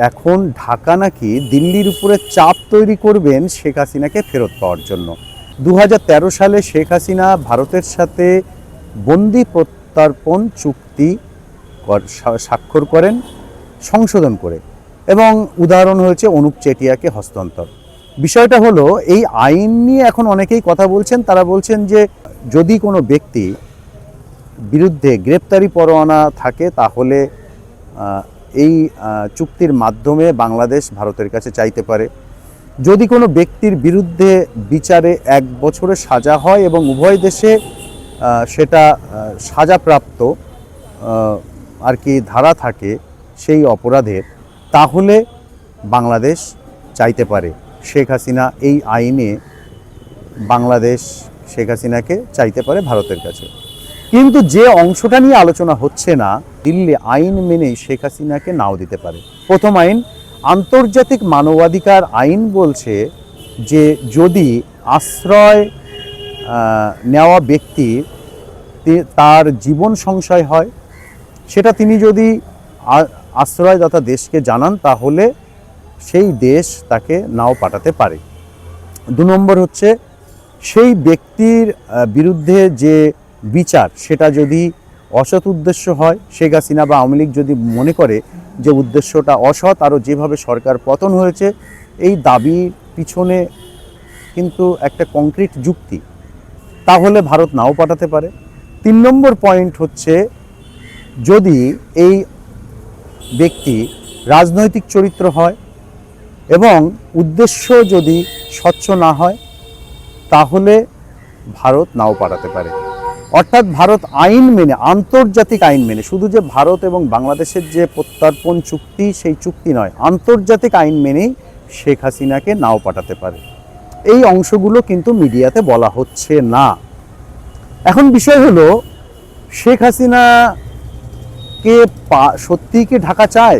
এখন ঢাকা নাকি দিল্লির উপরে চাপ তৈরি করবেন শেখ হাসিনাকে ফেরত পাওয়ার জন্য। 2013 সালে শেখ হাসিনা ভারতের সাথে বন্দি প্রত্যর্পণ চুক্তি স্বাক্ষর করেন সংশোধন করে, এবং উদাহরণ হয়েছে অনুপ চেটিয়াকে হস্তান্তর। বিষয়টা হলো, এই আইন নিয়ে এখন অনেকেই কথা বলছেন। তারা বলছেন যে যদি কোনো ব্যক্তি বিরুদ্ধে গ্রেপ্তারি পরোয়ানা থাকে তাহলে এই চুক্তির মাধ্যমে বাংলাদেশ ভারতের কাছে চাইতে পারে। যদি কোনো ব্যক্তির বিরুদ্ধে বিচারে 1 বছরের সাজা হয় এবং উভয় দেশে সেটা সাজাপ্রাপ্ত আর কি ধারা থাকে সেই অপরাধের, তাহলে বাংলাদেশ চাইতে পারে শেখ হাসিনা, এই আইনে বাংলাদেশ শেখ হাসিনাকে চাইতে পারে ভারতের কাছে। কিন্তু যে অংশটা নিয়ে আলোচনা হচ্ছে না, দিল্লি আইন মেনেই শেখ হাসিনাকে নাও দিতে পারে। প্রথম আইন, আন্তর্জাতিক মানবাধিকার আইন বলছে যে যদি আশ্রয় নেওয়া ব্যক্তি তার জীবন সংশয় হয়, সেটা তিনি যদি আশ্রয়দাতা দেশকে জানান, তাহলে সেই দেশ তাকে নাও পাঠাতে পারে। 2 নম্বর হচ্ছে, সেই ব্যক্তির বিরুদ্ধে যে বিচার সেটা যদি অসৎ উদ্দেশ্য হয়, শেখ হাসিনা বা আওয়ামী লীগ যদি মনে করে যে উদ্দেশ্যটা অসৎ, আরও যেভাবে সরকার পতন হয়েছে, এই দাবির পিছনে কিন্তু একটা কংক্রিট যুক্তি, তাহলে ভারত নাও পাঠাতে পারে। 3 নম্বর পয়েন্ট হচ্ছে, যদি এই ব্যক্তি রাজনৈতিক চরিত্র হয় এবং উদ্দেশ্য যদি স্বচ্ছ না হয়, তাহলে ভারত নাও পাঠাতে পারে। অর্থাৎ ভারত আইন মেনে, আন্তর্জাতিক আইন মেনে, শুধু যে ভারত এবং বাংলাদেশের যে প্রত্যর্পণ চুক্তি সেই চুক্তি নয়, আন্তর্জাতিক আইন মেনেই শেখ হাসিনাকে নাও পাঠাতে পারে। এই অংশগুলো কিন্তু মিডিয়াতে বলা হচ্ছে না। এখন বিষয় হলো, শেখ হাসিনাকে সত্যিই কি ঢাকা চায়?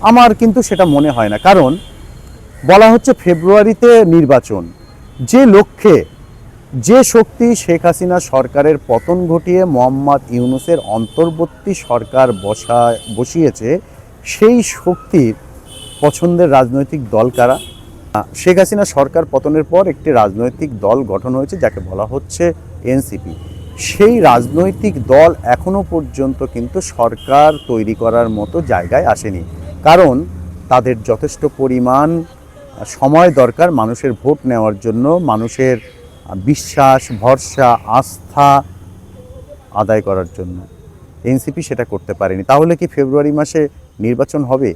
আমার কিন্তু সেটা মনে হয় না। কারণ বলা হচ্ছে ফেব্রুয়ারিতে নির্বাচন। যে লক্ষ্যে, যে শক্তি শেখ হাসিনা সরকারের পতন ঘটিয়ে মোহাম্মদ ইউনূসের অন্তর্বর্তী সরকার বসিয়েছে, সেই শক্তির পছন্দের রাজনৈতিক দল কারা? শেখ হাসিনা সরকার পতনের পর একটি রাজনৈতিক দল গঠন হয়েছে যাকে বলা হচ্ছে এনসিপি। সেই রাজনৈতিক দল এখনও পর্যন্ত কিন্তু সরকার তৈরি করার মতো জায়গায় আসেনি, কারণ তাদের যথেষ্ট পরিমাণ সময় দরকার মানুষের ভোট নেওয়ার জন্য, মানুষের বিশ্বাস, ভরসা, আস্থা আদায় করার জন্য। এনসিপি সেটা করতে পারেনি। তাহলে কি ফেব্রুয়ারি মাসে নির্বাচন হবে?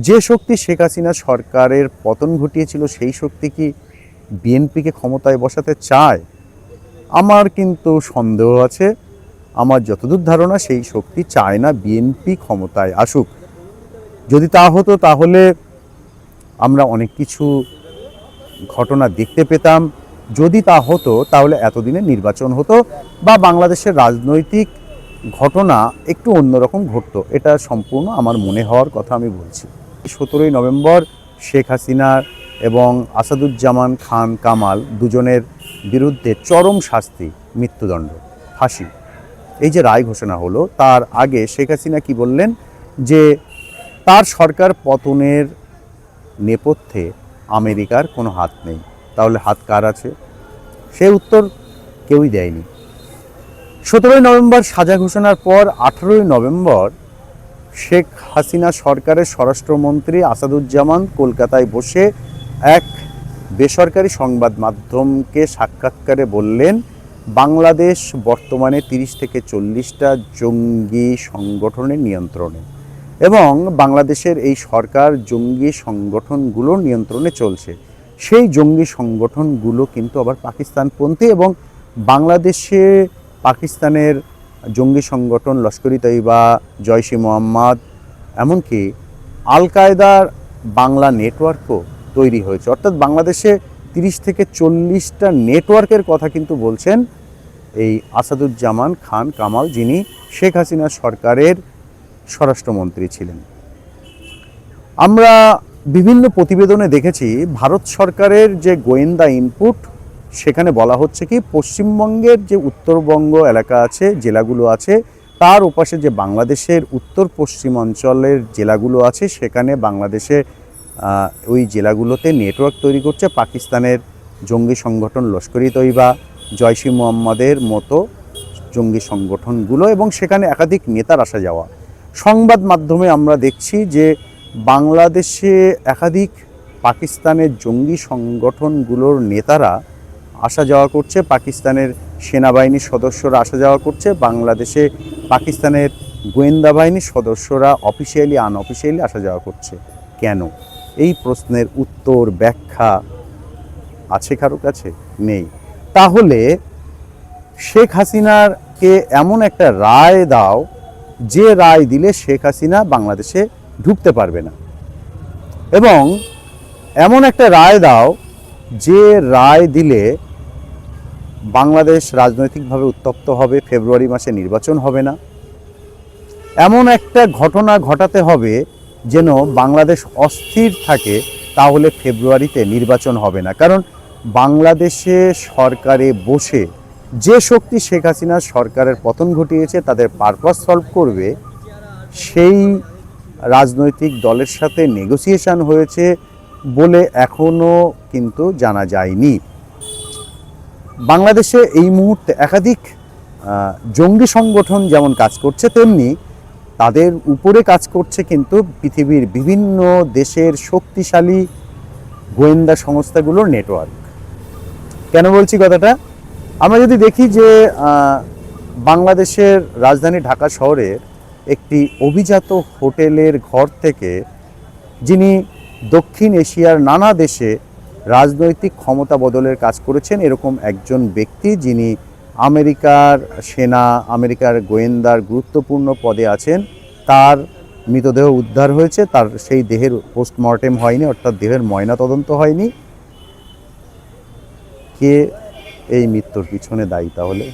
যে শক্তি শেখ হাসিনা সরকারের পতন ঘটিয়েছিল, সেই শক্তি কি বিএনপিকে ক্ষমতায় বসাতে চায়? আমার কিন্তু সন্দেহ আছে। আমার যতদূর ধারণা, সেই শক্তি চায় না বিএনপি ক্ষমতায় আসুক। যদি তা হতো, তাহলে আমরা অনেক কিছু ঘটনা দেখতে পেতাম। যদি তা হতো, তাহলে এতদিনে নির্বাচন হতো বা বাংলাদেশের রাজনৈতিক ঘটনা একটু অন্যরকম ঘটতো। এটা সম্পূর্ণ আমার মনে হওয়ার কথা আমি বলছি। 17ই নভেম্বর শেখ হাসিনা এবং আসাদুজ্জামান খান কামাল দুজনের বিরুদ্ধে চরম শাস্তি, মৃত্যুদণ্ড, ফাঁসি, এই যে রায় ঘোষণা হলো, তার আগে শেখ হাসিনা কি বললেন? যে তার সরকার পতনের নেপথ্যে আমেরিকার কোনো হাত নেই। তাহলে হাত কার আছে? সে উত্তর কেউই দেয়নি। 17ই নভেম্বর সাজা ঘোষণার পর 18ই নভেম্বর শেখ হাসিনা সরকারের স্বরাষ্ট্রমন্ত্রী আসাদুজ্জামান কলকাতায় বসে এক বেসরকারি সংবাদ মাধ্যমকে সাক্ষাৎকারে বললেন, বাংলাদেশ বর্তমানে 30 থেকে 40টা জঙ্গি সংগঠনের নিয়ন্ত্রণে, এবং বাংলাদেশের এই সরকার জঙ্গি সংগঠনগুলোর নিয়ন্ত্রণে চলছে। সেই জঙ্গি সংগঠনগুলো কিন্তু আবার পাকিস্তানপন্থী, এবং বাংলাদেশে পাকিস্তানের জঙ্গি সংগঠন লস্কর ই তৈয়বা, জয়শ ই মোহাম্মদ, এমনকি আল কায়দার বাংলা নেটওয়ার্কও তৈরি হয়েছে। অর্থাৎ বাংলাদেশে 30 থেকে 40টা নেটওয়ার্কের কথা কিন্তু বলছেন এই আসাদুজ্জামান খান কামাল, যিনি শেখ হাসিনা সরকারের স্বরাষ্ট্রমন্ত্রী ছিলেন। আমরা বিভিন্ন প্রতিবেদনে দেখেছি ভারত সরকারের যে গোয়েন্দা ইনপুট, সেখানে বলা হচ্ছে কি পশ্চিমবঙ্গের যে উত্তরবঙ্গ এলাকা আছে, জেলাগুলো আছে, তার ওপাশে যে বাংলাদেশের উত্তর পশ্চিমাঞ্চলের জেলাগুলো আছে সেখানে বাংলাদেশে ওই জেলাগুলোতে নেটওয়ার্ক তৈরি করছে পাকিস্তানের জঙ্গি সংগঠন লস্কর ই তৈবা, জয়শ ই মুহাম্মদের মতো জঙ্গি সংগঠনগুলো, এবং সেখানে একাধিক নেতার আসা যাওয়া। সংবাদ মাধ্যমে আমরা দেখছি যে বাংলাদেশে একাধিক পাকিস্তানের জঙ্গি সংগঠনগুলোর নেতারা আসা যাওয়া করছে, পাকিস্তানের সেনাবাহিনীর সদস্যরা আসা যাওয়া করছে, বাংলাদেশে পাকিস্তানের গোয়েন্দা বাহিনীর সদস্যরা অফিসিয়ালি আনঅফিসিয়ালি আসা যাওয়া করছে। কেন? এই প্রশ্নের উত্তর ব্যাখ্যা আছে কারো কাছে? নেই। তাহলে শেখ হাসিনাকে এমন একটা রায় দাও যে রায় দিলে শেখ হাসিনা বাংলাদেশে ঢুকতে পারবে না, এবং এমন একটা রায় দাও যে রায় দিলে বাংলাদেশ রাজনৈতিকভাবে উত্তপ্ত হবে, ফেব্রুয়ারি মাসে নির্বাচন হবে না। এমন একটা ঘটনা ঘটাতে হবে যেন বাংলাদেশ অস্থির থাকে, তাহলে ফেব্রুয়ারিতে নির্বাচন হবে না। কারণ বাংলাদেশে সরকারে বসে যে শক্তি শেখ হাসিনার সরকারের পতন ঘটিয়েছে তাদের পারপাস সলভ করবে, সেই রাজনৈতিক দলের সাথে নেগোসিয়েশন হয়েছে বলে এখনও কিন্তু জানা যায়নি। বাংলাদেশে এই মুহূর্তে একাধিক জঙ্গি সংগঠন যেমন কাজ করছে, তেমনি তাদের উপরে কাজ করছে কিন্তু পৃথিবীর বিভিন্ন দেশের শক্তিশালী গোয়েন্দা সংস্থাগুলোর নেটওয়ার্ক। কেন বলছি কথাটা? আমরা যদি দেখি যে বাংলাদেশের রাজধানী ঢাকা শহরের একটি অভিজাত হোটেলের ঘর থেকে, যিনি দক্ষিণ এশিয়ার নানা দেশে রাজনৈতিক ক্ষমতা বদলের কাজ করেছেন এরকম একজন ব্যক্তি, যিনি আমেরিকার সেনা, আমেরিকার গোয়েন্দার গুরুত্বপূর্ণ পদে আছেন, তার মৃতদেহ উদ্ধার হয়েছে। তার সেই দেহের পোস্টমর্টেম হয়নি, অর্থাৎ দেহের ময়নাতদন্ত হয়নি। কে এই মৃত্যুর পিছনে দায়ী? তাহলে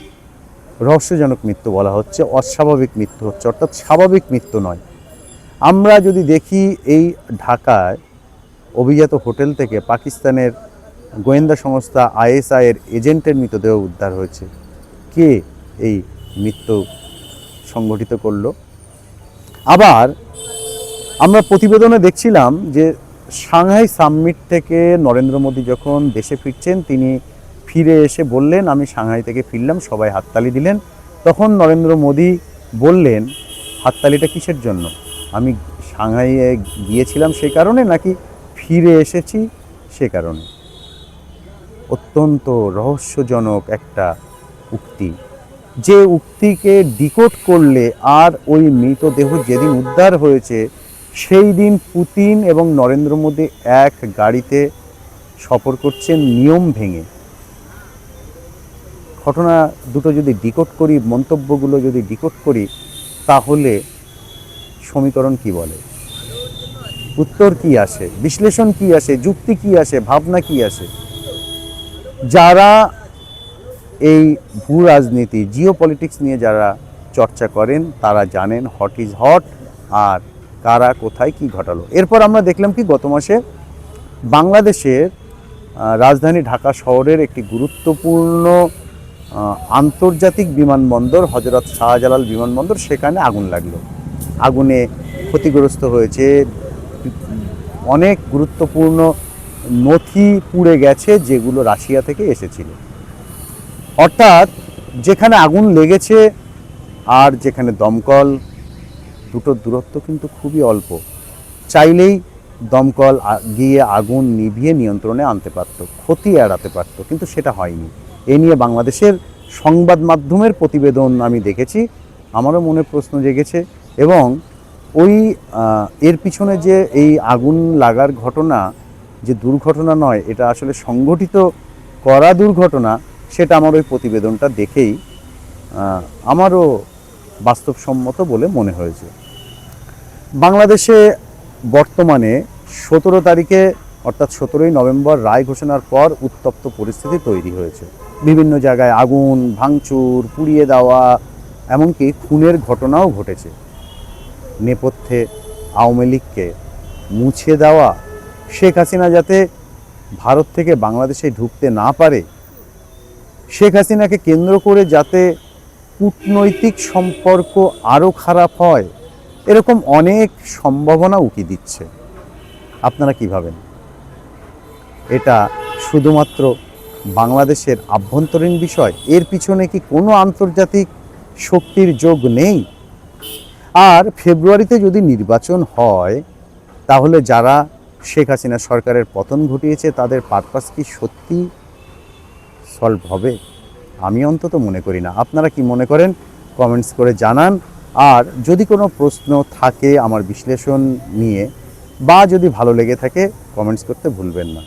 রহস্যজনক মৃত্যু বলা হচ্ছে, অস্বাভাবিক মৃত্যু হচ্ছে, অর্থাৎ স্বাভাবিক মৃত্যু নয়। আমরা যদি দেখি এই ঢাকায় অভিজাত হোটেল থেকে পাকিস্তানের গোয়েন্দা সংস্থা ISI এর এজেন্টের মৃতদেহ উদ্ধার হয়েছে। কে এই মৃত্যু সংগঠিত করলো? আবার আমরা প্রতিবেদনে দেখছিলাম যে সাংহাই সামিট থেকে নরেন্দ্র মোদী যখন দেশে ফিরছেন, তিনি ফিরে এসে বললেন, আমি সাংহাই থেকে ফিরলাম, সবাই হাততালি দিলেন। তখন নরেন্দ্র মোদী বললেন, হাততালিটা কিসের জন্য? আমি সাংহাইয়ে গিয়েছিলাম সে কারণে, নাকি ফিরে এসেছি সে কারণে? অত্যন্ত রহস্যজনক একটা উক্তি, যে উক্তিকে ডিকোড করলে আর ওই মৃতদেহ যেদিন উদ্ধার হয়েছে সেই দিন পুতিন এবং নরেন্দ্র মোদী এক গাড়িতে সফর করছেন নিয়ম ভেঙে। ঘটনা দুটো যদি ডিকোড করি, মন্তব্যগুলো যদি ডিকোড করি, তাহলে সমীকরণ কি বলে, উত্তর কি আসে, বিশ্লেষণ কি আসে, যুক্তি কি আসে, ভাবনা কি আসে? যারা এই ভূ রাজনীতি, জিও পলিটিক্স নিয়ে যারা চর্চা করেন তারা জানেন হট ইজ হট আর কারা কোথায় কি ঘটালো। এরপর আমরা দেখলাম কি, গত মাসে বাংলাদেশের রাজধানী ঢাকা শহরের একটি গুরুত্বপূর্ণ আন্তর্জাতিক বিমানবন্দর, হজরত শাহজালাল বিমানবন্দর, সেখানে আগুন লাগলো। আগুনে ক্ষতিগ্রস্ত হয়েছে, অনেক গুরুত্বপূর্ণ নথি পুড়ে গেছে যেগুলো রাশিয়া থেকে এসেছিল। অর্থাৎ যেখানে আগুন লেগেছে আর যেখানে দমকল, দুটোর দূরত্ব কিন্তু খুবই অল্প। চাইলেই দমকল গিয়ে আগুন নিভিয়ে নিয়ন্ত্রণে আনতে পারত, ক্ষতি এড়াতে পারত, কিন্তু সেটা হয়নি। এ নিয়ে বাংলাদেশের সংবাদ মাধ্যমের প্রতিবেদন আমি দেখেছি, আমারও মনে প্রশ্ন জেগেছে। এবং ওই এর পিছনে যে এই আগুন লাগার ঘটনা যে দুর্ঘটনা নয়, এটা আসলে সংগঠিত করা দুর্ঘটনা, সেটা আমার ওই প্রতিবেদনটা দেখেই আমারও বাস্তবসম্মত বলে মনে হয়েছে। বাংলাদেশে বর্তমানে 17 তারিখে অর্থাৎ 17ই নভেম্বর রায় ঘোষণার পর উত্তপ্ত পরিস্থিতি তৈরি হয়েছে। বিভিন্ন জায়গায় আগুন, ভাঙচুর, পুড়িয়ে দেওয়া, এমনকি খুনের ঘটনাও ঘটেছে। নেপথ্যে আওয়ামী লীগকে মুছে দেওয়া, শেখ হাসিনা যাতে ভারত থেকে বাংলাদেশে ঢুকতে না পারে, শেখ হাসিনাকে কেন্দ্র করে যাতে কূটনৈতিক সম্পর্ক আরও খারাপ হয়, এরকম অনেক সম্ভাবনা উকি দিচ্ছে। আপনারা কি ভাবেন? এটা শুধুমাত্র বাংলাদেশের আভ্যন্তরীণ বিষয়? এর পিছনে কি কোনো আন্তর্জাতিক শক্তির যোগ নেই? আর ফেব্রুয়ারিতে যদি নির্বাচন হয়, তাহলে যারা শেখ হাসিনা সরকারের পতন ঘটিয়েছে তাদের পারপাস কি সত্যি সলভ হবে? আমি অন্তত মনে করি না। আপনারা কি মনে করেন? কমেন্টস করে জানান। আর যদি কোনো প্রশ্ন থাকে আমার বিশ্লেষণ নিয়ে, বা যদি ভালো লেগে থাকে, কমেন্টস করতে ভুলবেন না।